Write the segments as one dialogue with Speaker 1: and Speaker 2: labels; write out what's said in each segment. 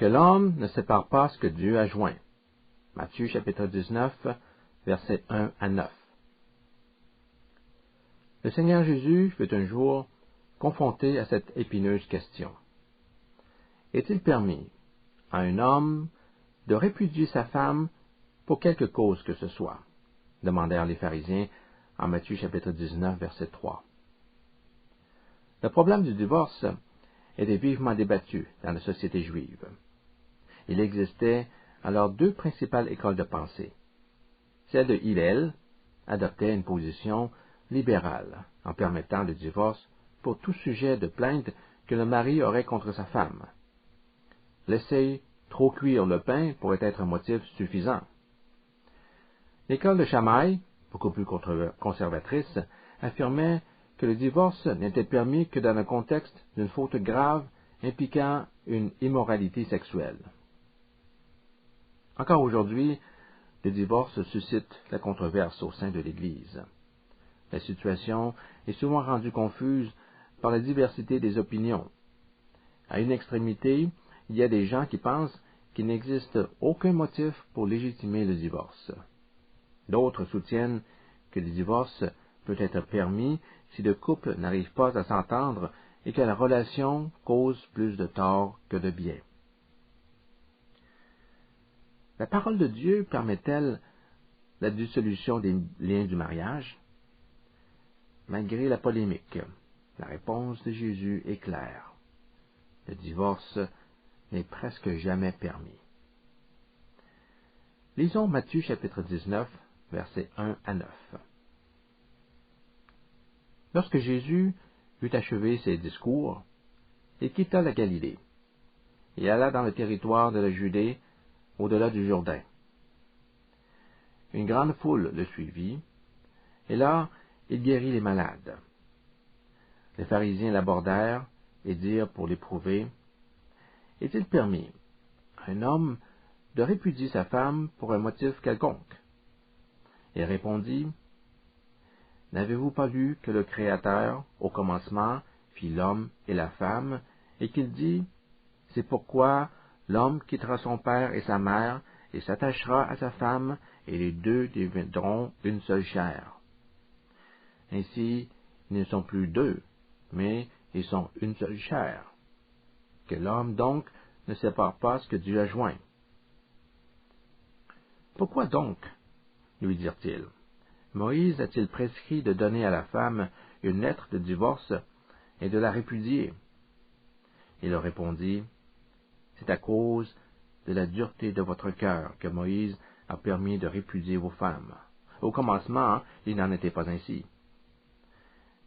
Speaker 1: Que l'homme ne sépare pas ce que Dieu a joint. Matthieu chapitre 19, versets 1 à 9. Le Seigneur Jésus fut un jour confronté à cette épineuse question. Est-il permis à un homme de répudier sa femme pour quelque cause que ce soit? Demandèrent les pharisiens en Matthieu chapitre 19, verset 3. Le problème du divorce était vivement débattu dans la société juive. Il existait alors deux principales écoles de pensée. Celle de Hillel adoptait une position libérale en permettant le divorce pour tout sujet de plainte que le mari aurait contre sa femme. Laisser trop cuire le pain pourrait être un motif suffisant. L'école de Shammai, beaucoup plus conservatrice, affirmait que le divorce n'était permis que dans le contexte d'une faute grave impliquant une immoralité sexuelle. Encore aujourd'hui, le divorce suscite la controverse au sein de l'Église. La situation est souvent rendue confuse par la diversité des opinions. À une extrémité, il y a des gens qui pensent qu'il n'existe aucun motif pour légitimer le divorce. D'autres soutiennent que le divorce peut être permis si le couple n'arrive pas à s'entendre et que la relation cause plus de tort que de bien. La parole de Dieu permet-elle la dissolution des liens du mariage? Malgré la polémique, la réponse de Jésus est claire. Le divorce n'est presque jamais permis. Lisons Matthieu chapitre 19, versets 1 à 9. Lorsque Jésus eut achevé ses discours, il quitta la Galilée et alla dans le territoire de la Judée, au-delà du Jourdain. Une grande foule le suivit, et là, il guérit les malades. Les pharisiens l'abordèrent et dirent pour l'éprouver, « Est-il permis à un homme de répudier sa femme pour un motif quelconque? » Il répondit, « N'avez-vous pas lu que le Créateur, au commencement, fit l'homme et la femme, et qu'il dit, « C'est pourquoi l'homme quittera son père et sa mère, et s'attachera à sa femme, et les deux deviendront une seule chair. » Ainsi, ils ne sont plus deux, mais ils sont une seule chair. Que l'homme donc ne sépare pas ce que Dieu a joint. Pourquoi donc, lui dirent-ils, Moïse a-t-il prescrit de donner à la femme une lettre de divorce et de la répudier? Il leur répondit, c'est à cause de la dureté de votre cœur que Moïse a permis de répudier vos femmes. Au commencement, il n'en était pas ainsi.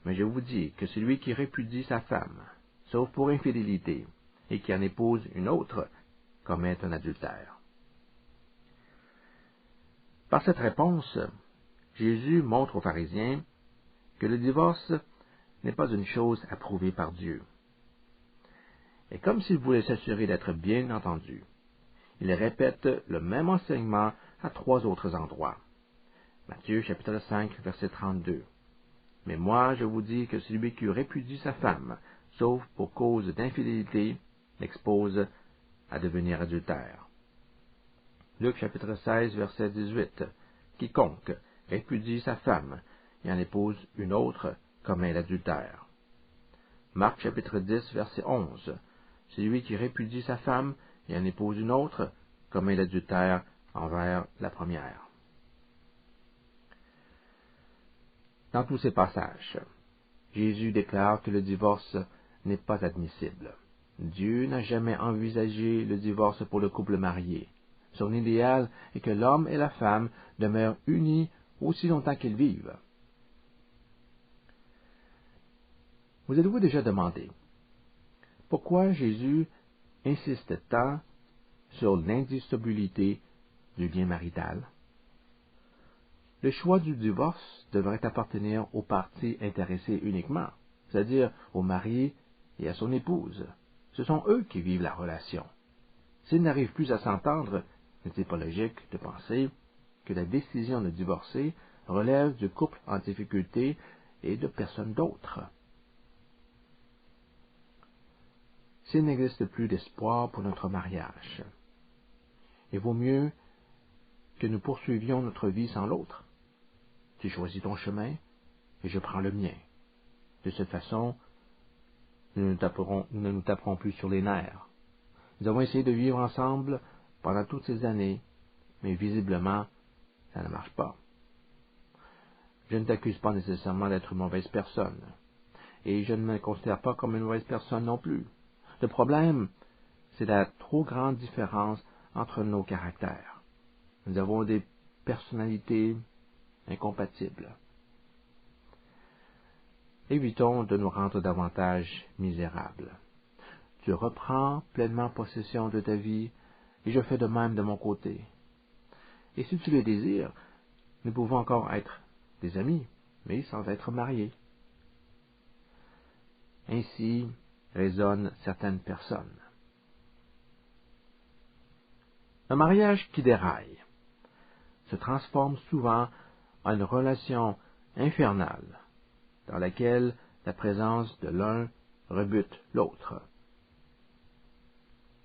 Speaker 1: Mais je vous dis que celui qui répudie sa femme, sauf pour infidélité, et qui en épouse une autre, commet un adultère. Par cette réponse, Jésus montre aux pharisiens que le divorce n'est pas une chose approuvée par Dieu. Et comme s'il voulait s'assurer d'être bien entendu, il répète le même enseignement à 3 autres endroits. Matthieu chapitre 5, verset 32. Mais moi, je vous dis que celui qui répudie sa femme, sauf pour cause d'infidélité, l'expose à devenir adultère. Luc chapitre 16, verset 18. Quiconque répudie sa femme et en épouse une autre commet l'adultère. Marc chapitre 10, verset 11. Celui qui répudie sa femme et en épouse une autre commet l'adultère envers la première. Dans tous ces passages, Jésus déclare que le divorce n'est pas admissible. Dieu n'a jamais envisagé le divorce pour le couple marié. Son idéal est que l'homme et la femme demeurent unis aussi longtemps qu'ils vivent. Vous êtes-vous déjà demandé pourquoi Jésus insiste tant sur l'indissolubilité du lien marital? Le choix du divorce devrait appartenir aux parties intéressées uniquement, c'est-à-dire au mari et à son épouse. Ce sont eux qui vivent la relation. S'ils n'arrivent plus à s'entendre, n'est-il pas logique de penser que la décision de divorcer relève du couple en difficulté et de personne d'autre? s'il n'existe plus d'espoir pour notre mariage. Il vaut mieux que nous poursuivions notre vie sans l'autre. Tu choisis ton chemin et je prends le mien. De cette façon, nous ne nous taperons plus sur les nerfs. Nous avons essayé de vivre ensemble pendant toutes ces années, mais visiblement, ça ne marche pas. Je ne t'accuse pas nécessairement d'être une mauvaise personne, et je ne me considère pas comme une mauvaise personne non plus. Le problème, c'est la trop grande différence entre nos caractères. Nous avons des personnalités incompatibles. Évitons de nous rendre davantage misérables. Tu reprends pleinement possession de ta vie, et je fais de même de mon côté. Et si tu le désires, nous pouvons encore être des amis, mais sans être mariés. Ainsi raisonnent certaines personnes. Un mariage qui déraille se transforme souvent en une relation infernale, dans laquelle la présence de l'un rebute l'autre.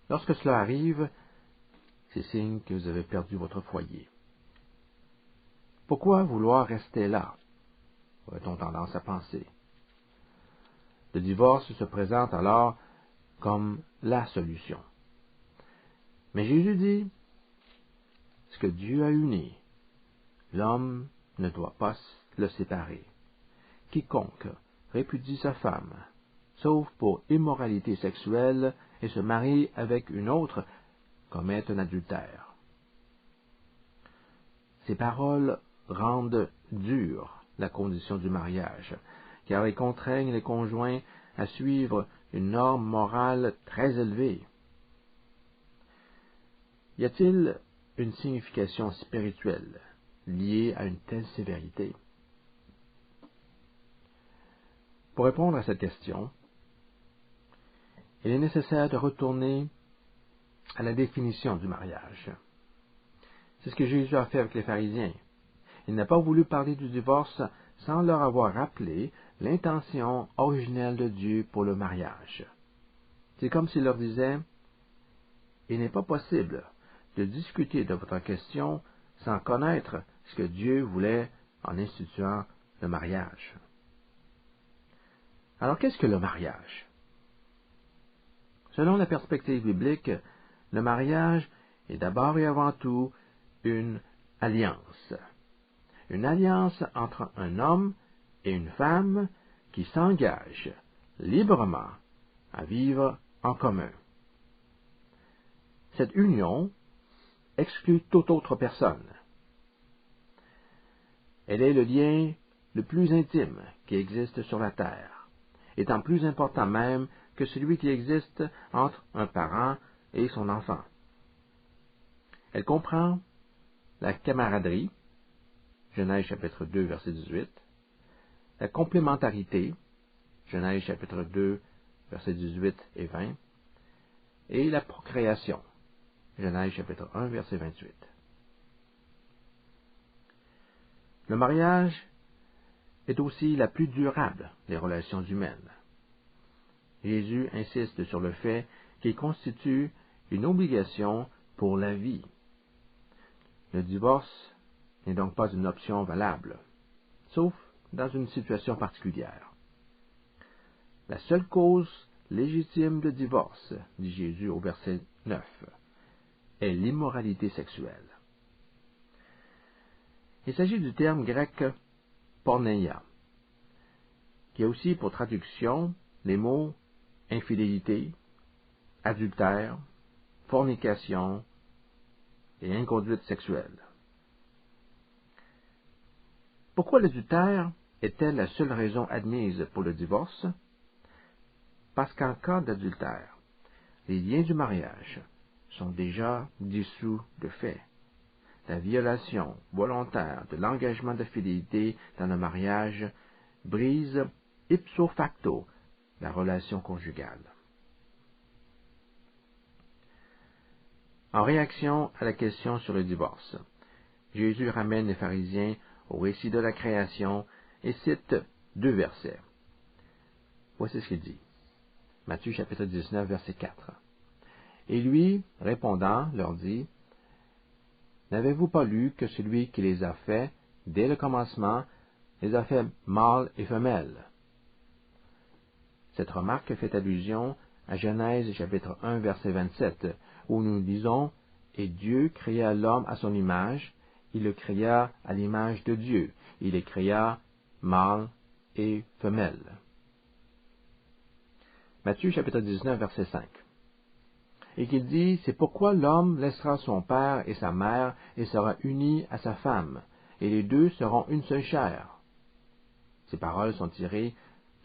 Speaker 1: Lorsque cela arrive, c'est signe que vous avez perdu votre foyer. Pourquoi vouloir rester là, aurait-on tendance à penser? Le divorce se présente alors comme la solution. Mais Jésus dit, ce que Dieu a uni, l'homme ne doit pas le séparer. Quiconque répudie sa femme, sauf pour immoralité sexuelle, et se marie avec une autre, commet un adultère. Ces paroles rendent dure la condition du mariage, car elles contraignent les conjoints à suivre une norme morale très élevée. Y a-t-il une signification spirituelle liée à une telle sévérité? Pour répondre à cette question, il est nécessaire de retourner à la définition du mariage. C'est ce que Jésus a fait avec les pharisiens. Il n'a pas voulu parler du divorce sans leur avoir rappelé l'intention originelle de Dieu pour le mariage. C'est comme s'il leur disait, « Il n'est pas possible de discuter de votre question sans connaître ce que Dieu voulait en instituant le mariage. » Alors, qu'est-ce que le mariage? Selon la perspective biblique, le mariage est d'abord et avant tout une alliance. Une alliance entre un homme et une femme qui s'engagent librement à vivre en commun. Cette union exclut toute autre personne. Elle est le lien le plus intime qui existe sur la terre, étant plus important même que celui qui existe entre un parent et son enfant. Elle comprend la camaraderie, Genèse chapitre 2, verset 18, la complémentarité, Genèse chapitre 2, versets 18 et 20, et la procréation, Genèse chapitre 1, verset 28. Le mariage est aussi la plus durable des relations humaines. Jésus insiste sur le fait qu'il constitue une obligation pour la vie. Le divorce n'est donc pas une option valable, sauf dans une situation particulière. La seule cause légitime de divorce, dit Jésus au verset 9, est l'immoralité sexuelle. Il s'agit du terme grec porneia, qui a aussi pour traduction les mots infidélité, adultère, fornication et inconduite sexuelle. Pourquoi l'adultère est-elle la seule raison admise pour le divorce? Parce qu'en cas d'adultère, les liens du mariage sont déjà dissous de fait. La violation volontaire de l'engagement de fidélité dans le mariage brise ipso facto la relation conjugale. En réaction à la question sur le divorce, Jésus ramène les pharisiens au récit de la création et cite 2 versets. Voici ce qu'il dit. Matthieu chapitre 19, verset 4. Et lui, répondant, leur dit, « N'avez-vous pas lu que celui qui les a faits, dès le commencement, les a fait mâles et femelles? » Cette remarque fait allusion à Genèse chapitre 1, verset 27, où nous lisons, « Et Dieu créa l'homme à son image, il le créa à l'image de Dieu, il les créa mâles et femelles. » Matthieu chapitre 19, verset 5. Et qu'il dit, « C'est pourquoi l'homme laissera son père et sa mère et sera uni à sa femme, et les deux seront une seule chair. » Ces paroles sont tirées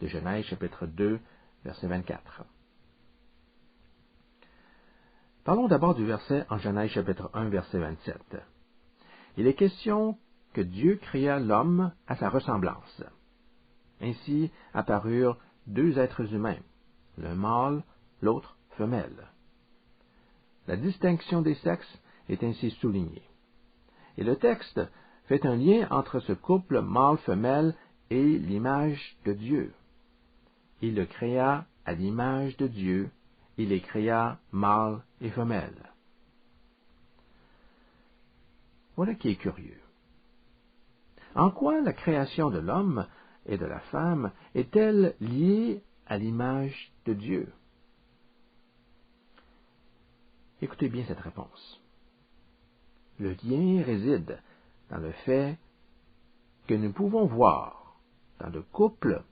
Speaker 1: de Genèse chapitre 2, verset 24. Parlons d'abord du verset en Genèse chapitre 1, verset 27. Il est question que Dieu créa l'homme à sa ressemblance. Ainsi apparurent deux êtres humains, l'un mâle, l'autre femelle. La distinction des sexes est ainsi soulignée. Et le texte fait un lien entre ce couple mâle-femelle et l'image de Dieu. Il le créa à l'image de Dieu, il les créa mâles et femelles. Voilà qui est curieux. En quoi la création de l'homme et de la femme est-elle liée à l'image de Dieu? Écoutez bien cette réponse. Le lien réside dans le fait que nous pouvons voir dans le couple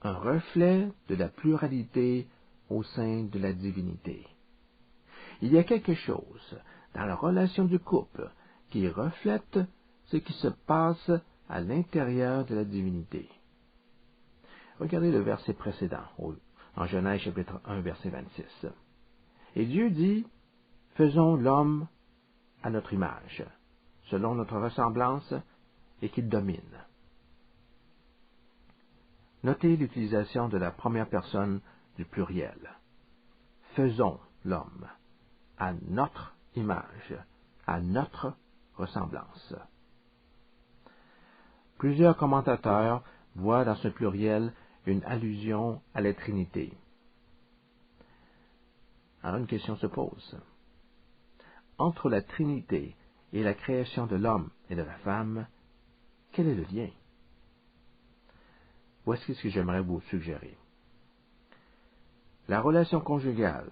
Speaker 1: un reflet de la pluralité au sein de la divinité. Il y a quelque chose dans la relation du couple qui reflète ce qui se passe à l'intérieur de la divinité. Regardez le verset précédent, en Genèse chapitre 1, verset 26. Et Dieu dit, « Faisons l'homme à notre image, selon notre ressemblance, et qu'il domine. » Notez l'utilisation de la première personne du pluriel. Faisons l'homme à notre image, à notre ressemblance. Plusieurs commentateurs voient dans ce pluriel une allusion à la Trinité. Alors une question se pose. Entre la Trinité et la création de l'homme et de la femme, quel est le lien? Voici ce que j'aimerais vous suggérer. La relation conjugale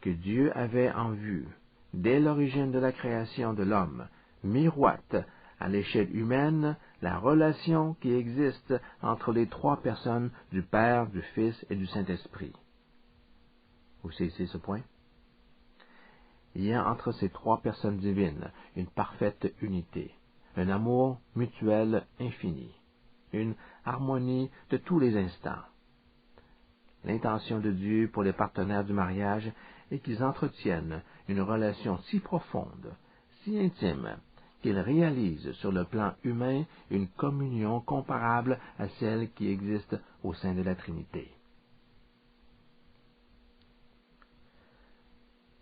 Speaker 1: que Dieu avait en vue dès l'origine de la création de l'homme miroite à l'échelle humaine la relation qui existe entre les trois personnes du Père, du Fils et du Saint-Esprit. Vous saisissez ce point? Il y a entre ces trois personnes divines une parfaite unité, un amour mutuel infini, une harmonie de tous les instants. L'intention de Dieu pour les partenaires du mariage est qu'ils entretiennent une relation si profonde, si intime, qu'ils réalisent sur le plan humain une communion comparable à celle qui existe au sein de la Trinité.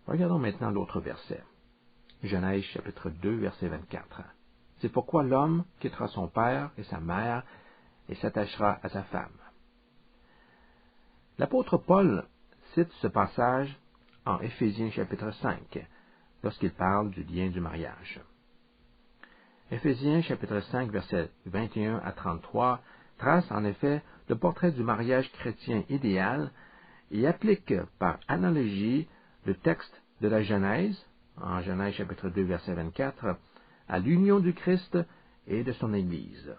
Speaker 1: Regardons maintenant l'autre verset. Genèse chapitre 2, verset 24. « C'est pourquoi l'homme quittera son père et sa mère et s'attachera à sa femme. » L'apôtre Paul cite ce passage en Éphésiens chapitre 5, lorsqu'il parle du lien du mariage. Éphésiens chapitre 5, versets 21 à 33 trace en effet le portrait du mariage chrétien idéal et applique par analogie le texte de la Genèse, en Genèse chapitre 2, verset 24, à l'union du Christ et de son Église.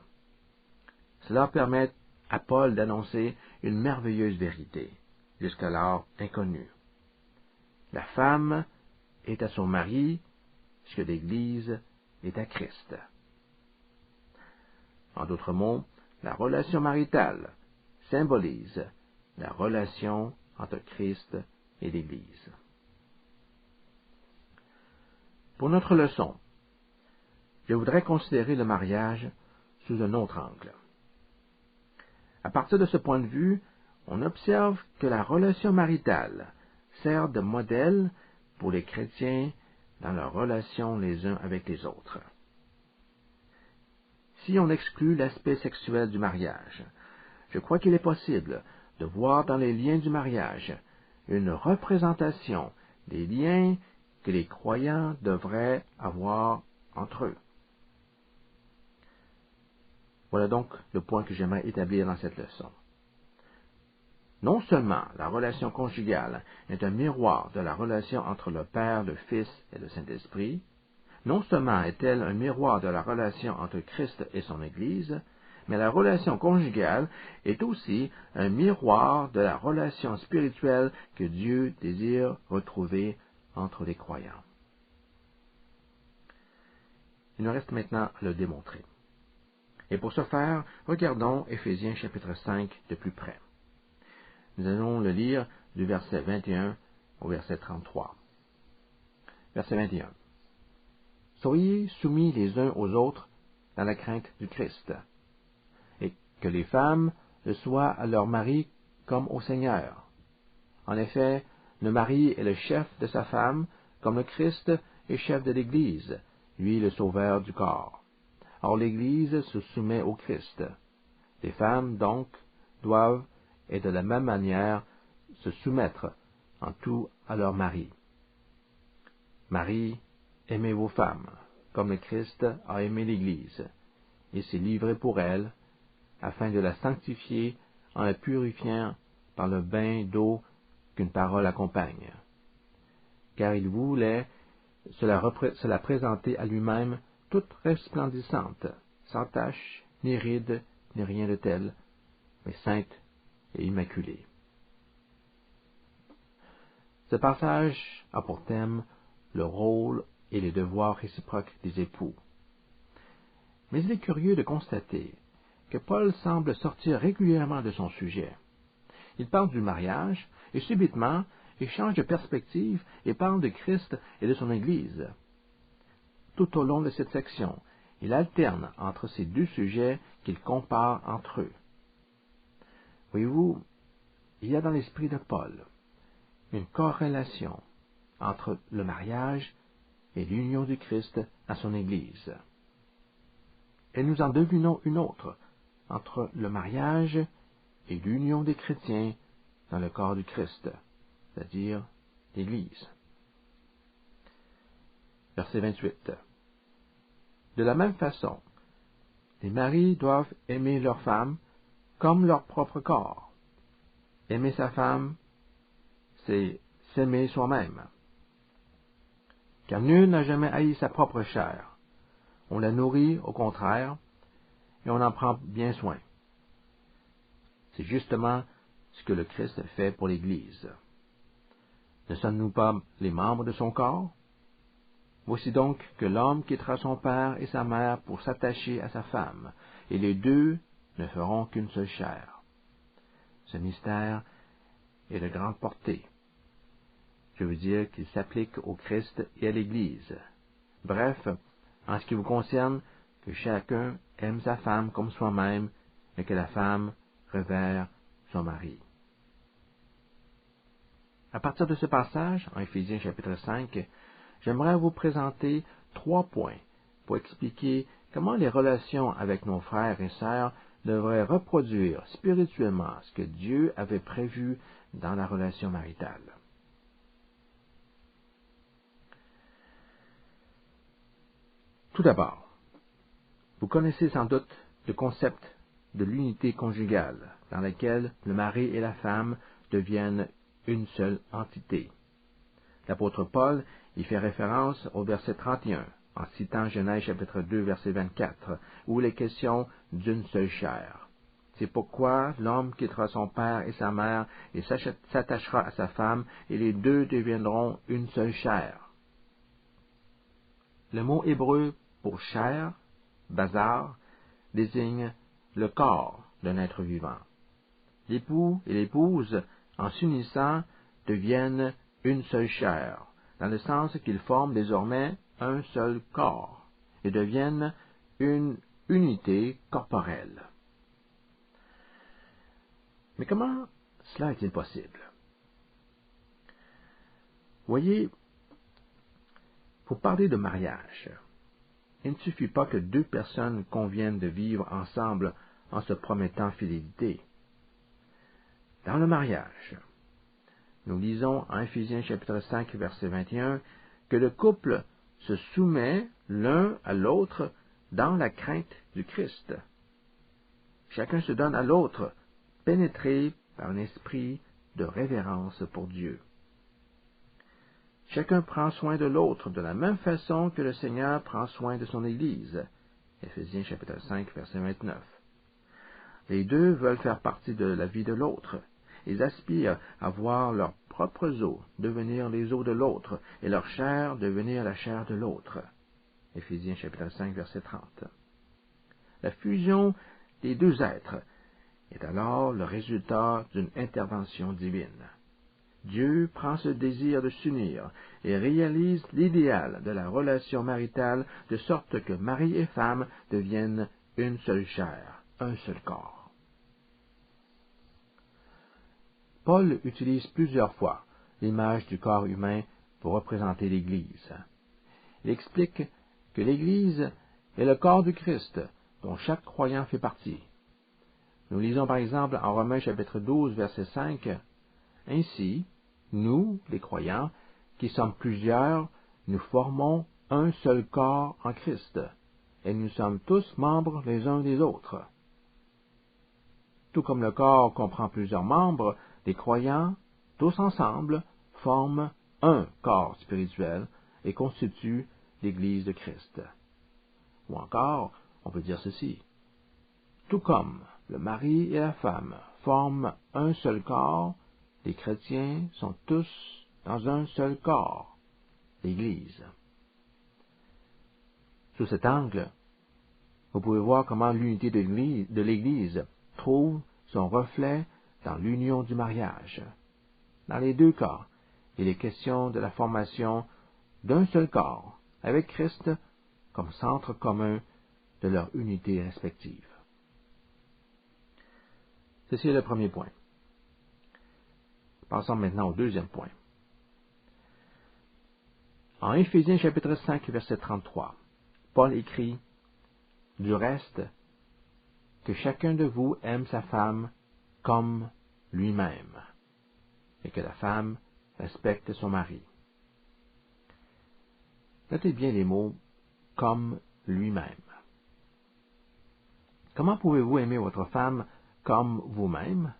Speaker 1: Cela permet à Paul d'annoncer une merveilleuse vérité, jusqu'alors inconnue. La femme est à son mari, ce que l'Église est à Christ. En d'autres mots, la relation maritale symbolise la relation entre Christ et l'Église. Pour notre leçon, je voudrais considérer le mariage sous un autre angle. À partir de ce point de vue, on observe que la relation maritale sert de modèle pour les chrétiens dans leur relation les uns avec les autres. Si on exclut l'aspect sexuel du mariage, je crois qu'il est possible de voir dans les liens du mariage une représentation des liens que les croyants devraient avoir entre eux. Voilà donc le point que j'aimerais établir dans cette leçon. Non seulement la relation conjugale est un miroir de la relation entre le Père, le Fils et le Saint-Esprit, non seulement est-elle un miroir de la relation entre Christ et son Église, mais la relation conjugale est aussi un miroir de la relation spirituelle que Dieu désire retrouver entre les croyants. Il nous reste maintenant à le démontrer. Et pour ce faire, regardons Éphésiens chapitre 5 de plus près. Nous allons le lire du verset 21 au verset 33. Verset 21. Soyez soumis les uns aux autres dans la crainte du Christ, et que les femmes le soient à leur mari comme au Seigneur. En effet, le mari est le chef de sa femme, comme le Christ est chef de l'Église, lui le sauveur du corps. Or l'Église se soumet au Christ. Les femmes, donc, doivent, et de la même manière, se soumettre en tout à leur mari. Marie, aimez vos femmes, comme le Christ a aimé l'Église, et s'est livré pour elle, afin de la sanctifier en la purifiant par le bain d'eau qu'une parole accompagne. Car il voulait se la présenter à lui-même toute resplendissante, sans tache, ni ride, ni rien de tel, mais sainte et immaculée. Ce passage a pour thème le rôle et les devoirs réciproques des époux. Mais il est curieux de constater que Paul semble sortir régulièrement de son sujet. Il parle du mariage, et subitement, il change de perspective et parle de Christ et de son Église. Tout au long de cette section, il alterne entre ces deux sujets qu'il compare entre eux. Voyez-vous, il y a dans l'esprit de Paul une corrélation entre le mariage et l'union du Christ à son Église. Et nous en devinons une autre entre le mariage et l'union des chrétiens dans le corps du Christ, c'est-à-dire l'Église. Verset 28. De la même façon, les maris doivent aimer leur femme comme leur propre corps. Aimer sa femme, c'est s'aimer soi-même. Car nul n'a jamais haï sa propre chair. On la nourrit, au contraire, et on en prend bien soin. C'est justement ce que le Christ fait pour l'Église. Ne sommes-nous pas les membres de son corps? Voici donc que l'homme quittera son père et sa mère pour s'attacher à sa femme, et les deux ne feront qu'une seule chair. Ce mystère est de grande portée. Je veux dire qu'il s'applique au Christ et à l'Église. Bref, en ce qui vous concerne, que chacun aime sa femme comme soi-même, et que la femme révère son mari. À partir de ce passage, en Éphésiens chapitre 5, j'aimerais vous présenter 3 points pour expliquer comment les relations avec nos frères et sœurs devraient reproduire spirituellement ce que Dieu avait prévu dans la relation maritale. Tout d'abord, vous connaissez sans doute le concept de l'unité conjugale, dans laquelle le mari et la femme deviennent une seule entité. L'apôtre Paul y fait référence au verset 31, en citant Genèse chapitre 2, verset 24, où il est question d'une seule chair. C'est pourquoi l'homme quittera son père et sa mère et s'attachera à sa femme, et les deux deviendront une seule chair. Le mot hébreu pour chair, bazar, désigne le corps d'un être vivant. L'époux et l'épouse, en s'unissant, deviennent une seule chair, dans le sens qu'ils forment désormais un seul corps et deviennent une unité corporelle. Mais comment cela est-il possible? Voyez, pour parler de mariage, il ne suffit pas que deux personnes conviennent de vivre ensemble en se promettant fidélité. Dans le mariage, Nous lisons en Éphésiens chapitre 5, verset 21, que le couple se soumet l'un à l'autre dans la crainte du Christ. Chacun se donne à l'autre, pénétré par un esprit de révérence pour Dieu. Chacun prend soin de l'autre de la même façon que le Seigneur prend soin de son Église. Éphésiens chapitre 5, verset 29. Les deux veulent faire partie de la vie de l'autre. Ils aspirent à voir leurs propres os devenir les os de l'autre et leur chair devenir la chair de l'autre. Éphésiens chapitre 5, verset 30. La fusion des deux êtres est alors le résultat d'une intervention divine. Dieu prend ce désir de s'unir et réalise l'idéal de la relation maritale de sorte que mari et femme deviennent une seule chair, un seul corps. Paul utilise plusieurs fois l'image du corps humain pour représenter l'Église. Il explique que l'Église est le corps du Christ, dont chaque croyant fait partie. Nous lisons par exemple en Romains chapitre 12, verset 5, « Ainsi, nous, les croyants, qui sommes plusieurs, nous formons un seul corps en Christ, et nous sommes tous membres les uns des autres. » Tout comme le corps comprend plusieurs membres, les croyants, tous ensemble, forment un corps spirituel et constituent l'Église de Christ. Ou encore, on peut dire ceci. Tout comme le mari et la femme forment un seul corps, les chrétiens sont tous dans un seul corps, l'Église. Sous cet angle, vous pouvez voir comment l'unité de l'Église trouve son reflet dans l'union du mariage. Dans les deux cas, il est question de la formation d'un seul corps, avec Christ comme centre commun de leur unité respective. Ceci est le premier point. Passons maintenant au deuxième point. En Éphésiens chapitre 5, verset 33, Paul écrit, « Du reste, que chacun de vous aime sa femme comme lui-même, et que la femme respecte son mari. » Notez bien les mots « comme lui-même ». Comment pouvez-vous aimer votre femme comme vous-même?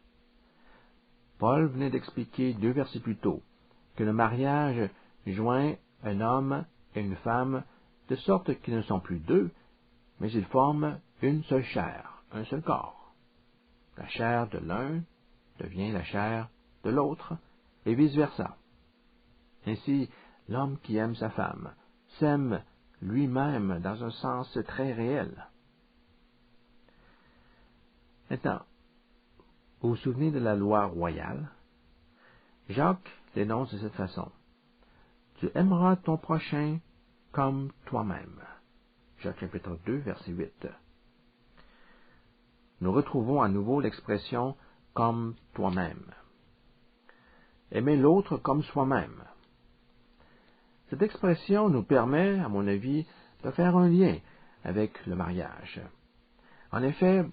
Speaker 1: Paul venait d'expliquer 2 versets plus tôt que le mariage joint un homme et une femme de sorte qu'ils ne sont plus deux, mais ils forment une seule chair, un seul corps. La chair de l'un devient la chair de l'autre, et vice-versa. Ainsi, l'homme qui aime sa femme s'aime lui-même dans un sens très réel. Maintenant, vous vous souvenez de la loi royale? Jacques l'énonce de cette façon. « Tu aimeras ton prochain comme toi-même. » Jacques chapitre 2, verset 8. Nous retrouvons à nouveau l'expression « comme toi-même ». Aimer l'autre comme soi-même. Cette expression nous permet, à mon avis, de faire un lien avec le mariage. En effet,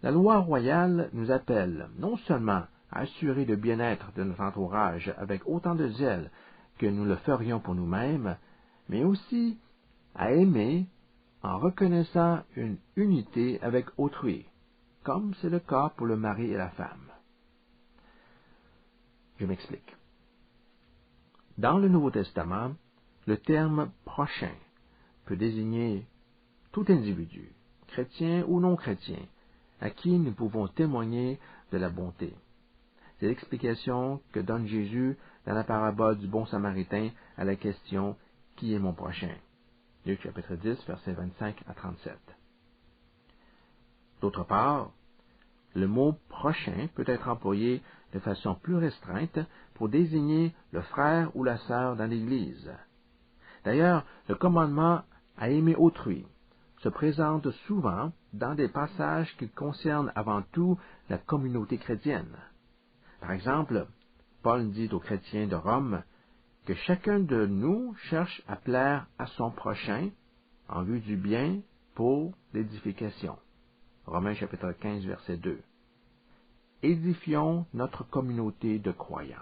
Speaker 1: la loi royale nous appelle non seulement à assurer le bien-être de notre entourage avec autant de zèle que nous le ferions pour nous-mêmes, mais aussi à aimer en reconnaissant une unité avec autrui, comme c'est le cas pour le mari et la femme. Je m'explique. Dans le Nouveau Testament, le terme « prochain » peut désigner tout individu, chrétien ou non chrétien, à qui nous pouvons témoigner de la bonté. C'est l'explication que donne Jésus dans la parabole du bon samaritain à la question « Qui est mon prochain ?» Luc chapitre 10, versets 25 à 37. D'autre part, le mot « prochain » peut être employé de façon plus restreinte pour désigner le frère ou la sœur dans l'Église. D'ailleurs, le commandement à aimer autrui se présente souvent dans des passages qui concernent avant tout la communauté chrétienne. Par exemple, Paul dit aux chrétiens de Rome que chacun de nous cherche à plaire à son prochain en vue du bien pour l'édification. Romains chapitre 15, verset 2. Édifions notre communauté de croyants.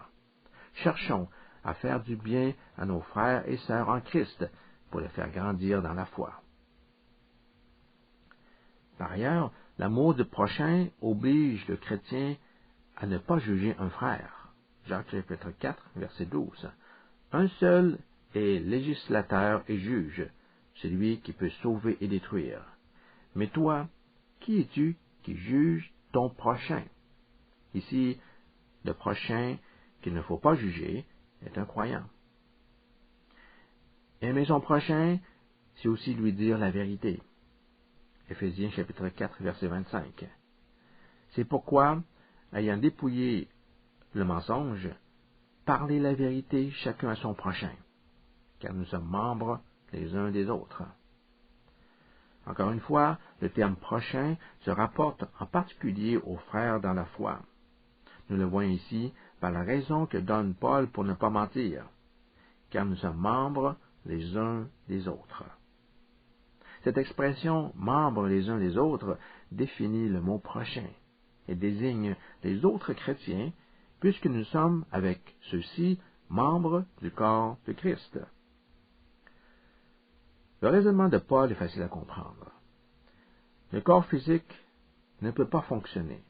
Speaker 1: cherchons à faire du bien à nos frères et sœurs en Christ pour les faire grandir dans la foi. Par ailleurs, l'amour du prochain oblige le chrétien à ne pas juger un frère. Jacques chapitre 4, verset 12. Un seul est législateur et juge, celui qui peut sauver et détruire. Mais toi, qui es-tu qui juge ton prochain? Ici, le prochain qu'il ne faut pas juger est un croyant. Aimer son prochain, c'est aussi lui dire la vérité. Éphésiens chapitre 4, verset 25. C'est pourquoi, ayant dépouillé le mensonge, parlez la vérité chacun à son prochain, car nous sommes membres les uns des autres. Encore une fois, le terme prochain se rapporte en particulier aux frères dans la foi. Nous le voyons ici par la raison que donne Paul pour ne pas mentir, car nous sommes membres les uns des autres. Cette expression « membres les uns des autres » définit le mot prochain et désigne les autres chrétiens, puisque nous sommes avec ceux-ci membres du corps de Christ. Le raisonnement de Paul est facile à comprendre. Le corps physique ne peut pas fonctionner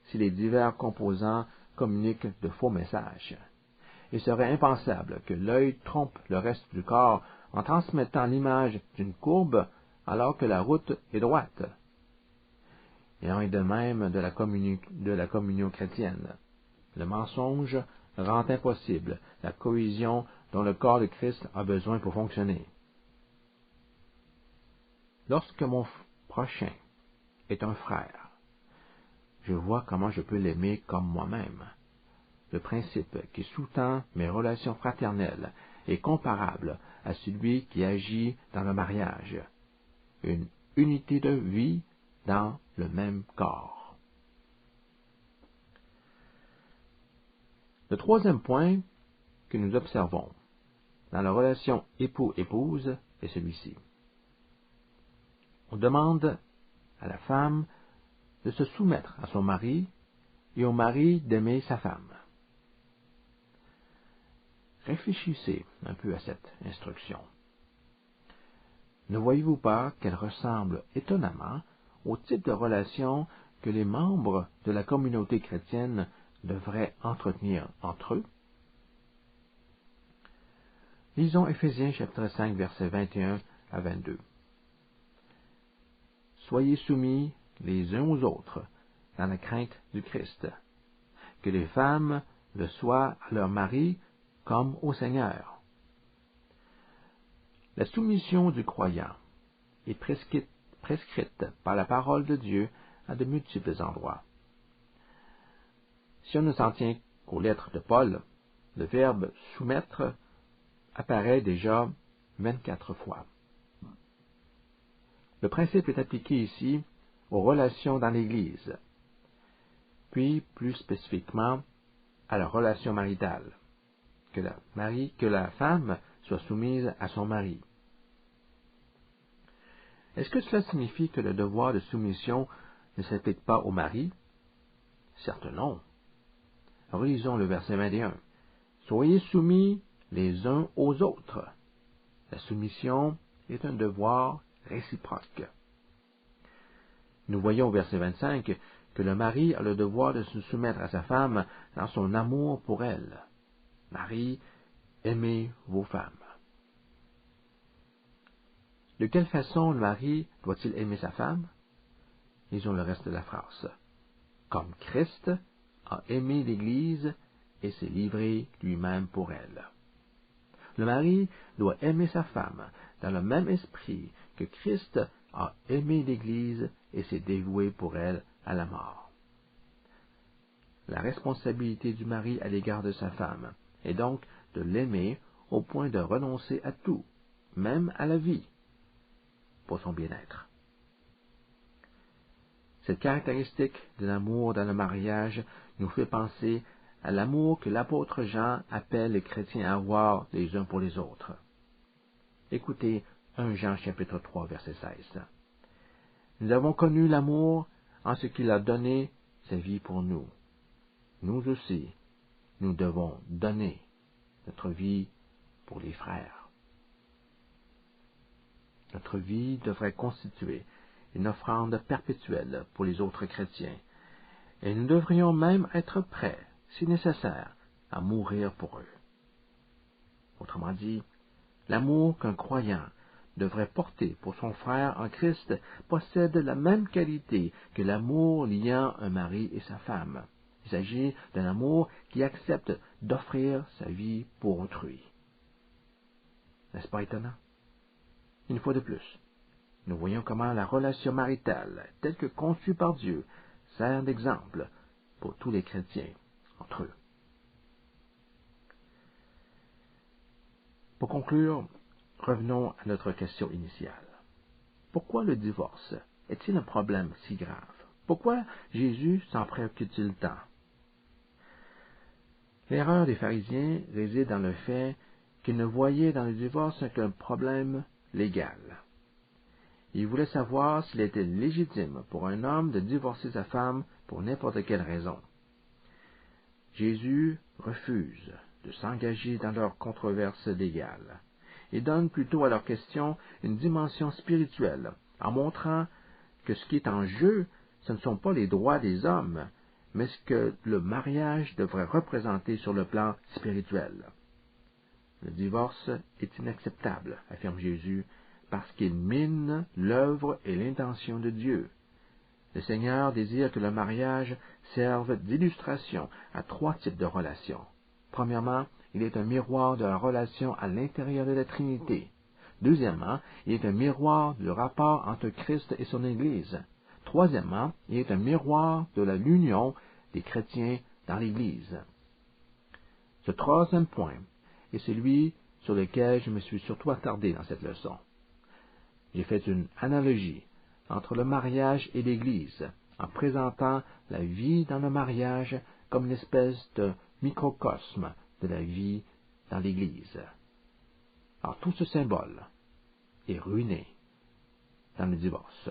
Speaker 1: si les divers composants communiquent de faux messages. Il serait impensable que l'œil trompe le reste du corps en transmettant l'image d'une courbe alors que la route est droite. Il en est de même de la communion chrétienne. Le mensonge rend impossible la cohésion dont le corps de Christ a besoin pour fonctionner. Lorsque mon prochain est un frère, je vois comment je peux l'aimer comme moi-même. Le principe qui sous-tend mes relations fraternelles est comparable à celui qui agit dans le mariage, une unité de vie dans le même corps. Le troisième point que nous observons dans la relation époux-épouse est celui-ci. On demande à la femme de se soumettre à son mari et au mari d'aimer sa femme. Réfléchissez un peu à cette instruction. Ne voyez-vous pas qu'elle ressemble étonnamment au type de relation que les membres de la communauté chrétienne devraient entretenir entre eux? Lisons Éphésiens chapitre 5, versets 21 à 22. Soyez soumis les uns aux autres dans la crainte du Christ. Que les femmes le soient à leur mari comme au Seigneur. La soumission du croyant est prescrite par la parole de Dieu à de multiples endroits. Si on ne s'en tient qu'aux lettres de Paul, le verbe « soumettre » apparaît déjà 24 fois. Le principe est appliqué ici aux relations dans l'Église, puis plus spécifiquement à la relation maritale, que la femme soit soumise à son mari. Est-ce que cela signifie que le devoir de soumission ne s'applique pas au mari? Certes non. Relisons le verset 21. Soyez soumis les uns aux autres. La soumission est un devoir réciproque. Nous voyons au verset 25 que le mari a le devoir de se soumettre à sa femme dans son amour pour elle. Marie, aimez vos femmes. De quelle façon le mari doit-il aimer sa femme? Lisons le reste de la phrase. Comme Christ a aimé l'Église et s'est livré lui-même pour elle. Le mari doit aimer sa femme dans le même esprit que Christ a aimé l'Église et s'est dévoué pour elle à la mort. La responsabilité du mari à l'égard de sa femme est donc de l'aimer au point de renoncer à tout, même à la vie, pour son bien-être. Cette caractéristique de l'amour dans le mariage nous fait penser à l'amour que l'apôtre Jean appelle les chrétiens à avoir les uns pour les autres. Écoutez 1 Jean chapitre 3 verset 16. Nous avons connu l'amour en ce qu'il a donné sa vie pour nous. Nous aussi, nous devons donner notre vie pour les frères. Notre vie devrait constituer une offrande perpétuelle pour les autres chrétiens, et nous devrions même être prêts, si nécessaire, à mourir pour eux. Autrement dit, l'amour qu'un croyant devrait porter pour son frère en Christ possède la même qualité que l'amour liant un mari et sa femme. Il s'agit d'un amour qui accepte d'offrir sa vie pour autrui. N'est-ce pas étonnant? Une fois de plus, nous voyons comment la relation maritale, telle que conçue par Dieu, sert d'exemple pour tous les chrétiens entre eux. Pour conclure, revenons à notre question initiale. Pourquoi le divorce est-il un problème si grave? Pourquoi Jésus s'en préoccupe-t-il tant? L'erreur des pharisiens réside dans le fait qu'ils ne voyaient dans le divorce qu'un problème légal. Ils voulaient savoir s'il était légitime pour un homme de divorcer sa femme pour n'importe quelle raison. Jésus refuse de s'engager dans leur controverse légale et donne plutôt à leur question une dimension spirituelle, en montrant que ce qui est en jeu, ce ne sont pas les droits des hommes, mais ce que le mariage devrait représenter sur le plan spirituel. Le divorce est inacceptable, affirme Jésus, parce qu'il mine l'œuvre et l'intention de Dieu. Le Seigneur désire que le mariage serve d'illustration à 3 types de relations. Premièrement, il est un miroir de la relation à l'intérieur de la Trinité. Deuxièmement, il est un miroir du rapport entre Christ et son Église. Troisièmement, il est un miroir de l'union des chrétiens dans l'Église. Ce troisième point est celui sur lequel je me suis surtout attardé dans cette leçon. J'ai fait une analogie entre le mariage et l'Église, en présentant la vie dans le mariage comme une espèce de microcosme de la vie dans l'Église. Alors tout ce symbole est ruiné dans le divorce.